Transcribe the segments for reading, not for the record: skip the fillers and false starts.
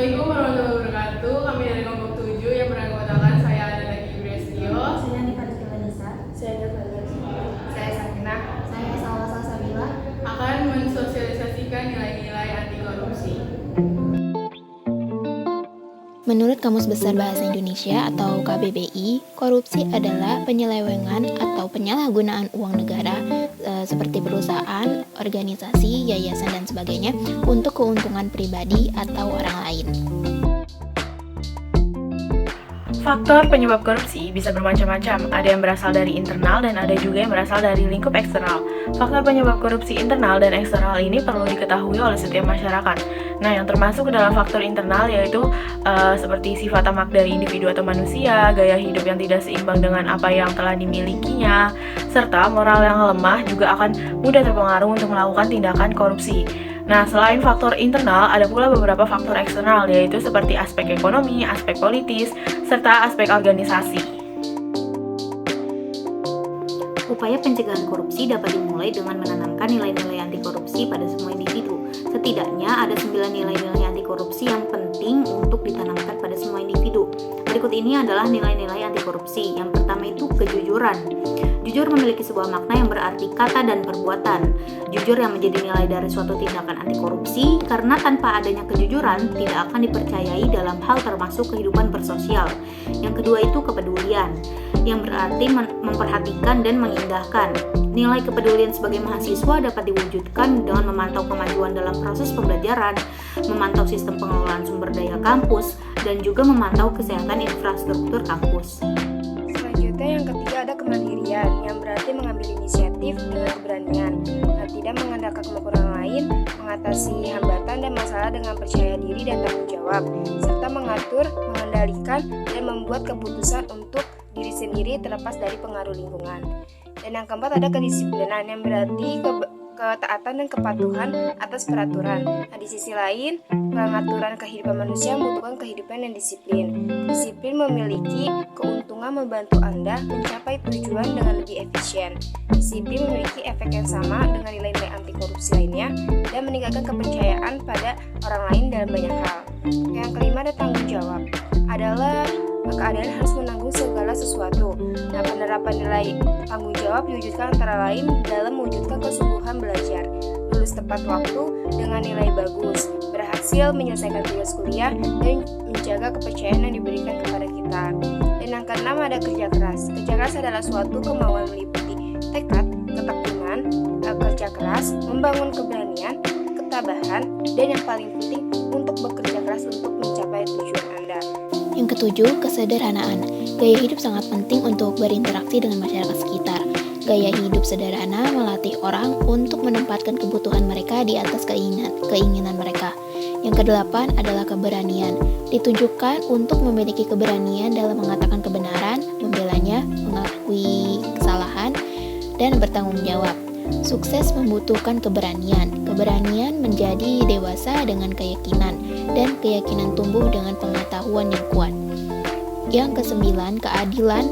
Assalamualaikum warahmatullahi wabarakatuh. Kami dari kelompok 7 yang beranggotakan saya Adela Gibrestio. Saya Nifatul Vanessa. Saya Nurul. Saya Sakinah. Saya Salsa Sabila. Akan mensosialisasikan nilai-nilai anti korupsi. Menurut Kamus Besar Bahasa Indonesia atau KBBI, korupsi adalah penyelewengan atau penyalahgunaan uang negara seperti perusahaan, organisasi, yayasan, dan sebagainya untuk keuntungan pribadi atau orang lain. Faktor penyebab korupsi bisa bermacam-macam, ada yang berasal dari internal dan ada juga yang berasal dari lingkup eksternal. Faktor penyebab korupsi internal dan eksternal ini perlu diketahui oleh setiap masyarakat. Nah, yang termasuk dalam faktor internal yaitu seperti sifat tamak dari individu atau manusia, gaya hidup yang tidak seimbang dengan apa yang telah dimilikinya, serta moral yang lemah juga akan mudah terpengaruh untuk melakukan tindakan korupsi. Nah, selain faktor internal, ada pula beberapa faktor eksternal, yaitu seperti aspek ekonomi, aspek politis, serta aspek organisasi. Upaya pencegahan korupsi dapat dimulai dengan menanamkan nilai-nilai anti korupsi pada semua individu. Setidaknya ada 9 nilai-nilai anti korupsi yang penting untuk ditanamkan pada semua individu. Berikut ini adalah nilai-nilai anti korupsi. Yang pertama itu kejujuran. Jujur memiliki sebuah makna yang berarti kata dan perbuatan. Jujur yang menjadi nilai dari suatu tindakan anti korupsi karena tanpa adanya kejujuran tidak akan dipercayai dalam hal termasuk kehidupan bersosial. Yang kedua itu kepedulian, yang berarti memperhatikan dan mengindahkan. Nilai kepedulian sebagai mahasiswa dapat diwujudkan dengan memantau kemajuan dalam proses pembelajaran, memantau sistem pengelolaan sumber daya kampus, dan juga memantau kesehatan infrastruktur kampus. Selanjutnya yang ketiga ada kemandirian, yang berarti mengambil inisiatif dengan keberanian, tidak mengandalkan kemampuan orang lain, mengatasi hambatan dan masalah dengan percaya diri dan tanggung jawab, serta mengatur, mengendalikan, dan membuat keputusan untuk diri sendiri terlepas dari pengaruh lingkungan. Dan yang keempat ada kedisiplinan, yang berarti ketaatan dan kepatuhan atas peraturan. Nah, di sisi lain, pengaturan kehidupan manusia membutuhkan kehidupan yang disiplin. Disiplin memiliki keuntungan membantu Anda mencapai tujuan dengan lebih efisien. Disiplin memiliki efek yang sama dengan nilai-nilai anti korupsi lainnya dan meningkatkan kepercayaan pada orang lain dalam banyak hal. Yang kelima ada tanggung jawab, adalah keadaan harus menanggung segala sesuatu. Nah, penerapan nilai tanggung jawab diwujudkan antara lain dalam mewujudkan kesungguhan belajar, lulus tepat waktu dengan nilai bagus, berhasil menyelesaikan tugas kuliah, dan menjaga kepercayaan yang diberikan kepada kita. Dan yang keenam ada kerja keras. Kerja keras adalah suatu kemauan meliputi tekad, ketekunan, kerja keras, membangun keberanian, ketabahan, dan yang paling penting untuk bekerja keras untuk mencapai tujuan Anda. Yang ketujuh, kesederhanaan. Gaya hidup sangat penting untuk berinteraksi dengan masyarakat sekitar. Gaya hidup sederhana melatih orang untuk menempatkan kebutuhan mereka di atas keinginan mereka. Yang kedelapan adalah keberanian. Ditunjukkan untuk memiliki keberanian dalam mengatakan kebenaran, membelanya, mengakui kesalahan, dan bertanggung jawab. Sukses membutuhkan keberanian. Keberanian menjadi dewasa dengan keyakinan, dan keyakinan tumbuh dengan pengetahuan yang kuat. Yang kesembilan, keadilan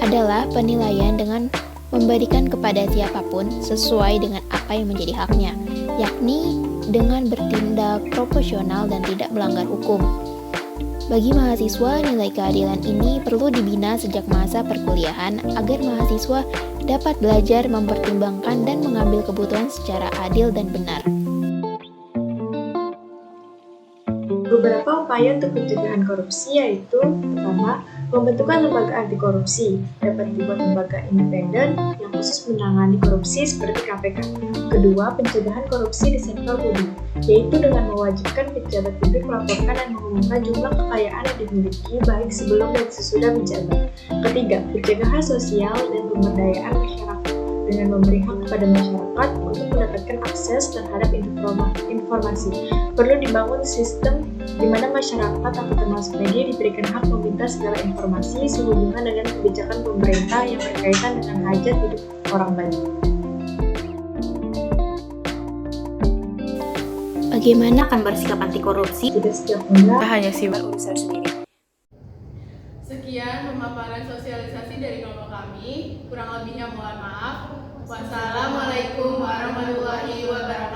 adalah penilaian dengan memberikan kepada siapapun sesuai dengan apa yang menjadi haknya, yakni dengan bertindak proporsional dan tidak melanggar hukum. Bagi mahasiswa, nilai keadilan ini perlu dibina sejak masa perkuliahan agar mahasiswa dapat belajar mempertimbangkan dan mengambil kebutuhan secara adil dan benar. Beberapa upaya untuk pencegahan korupsi yaitu pertama, pembentukan lembaga anti korupsi dapat dibuat lembaga independen yang khusus menangani korupsi seperti KPK. Kedua, pencegahan korupsi di sektor publik, yaitu dengan mewajibkan pejabat publik melaporkan dan mengumumkan jumlah kekayaan yang dimiliki baik sebelum dan sesudah menjabat. Ketiga, pencegahan sosial dan pemberdayaan masyarakat dengan memberi hak kepada masyarakat untuk mendapatkan akses terhadap informasi. Perlu dibangun sistem di mana masyarakat atau termasuk media diberikan hak meminta segala informasi sehubungan dengan kebijakan pemerintah yang berkaitan dengan hajat hidup orang banyak. Bagaimana akan bersikap anti korupsi? Tidak setiap orang Hanya sih Berurusan sendiri. Sekian pemaparan sosialisasi dari kelompok kami. Kurang lebihnya mohon maaf. Wassalamualaikum warahmatullahi wabarakatuh.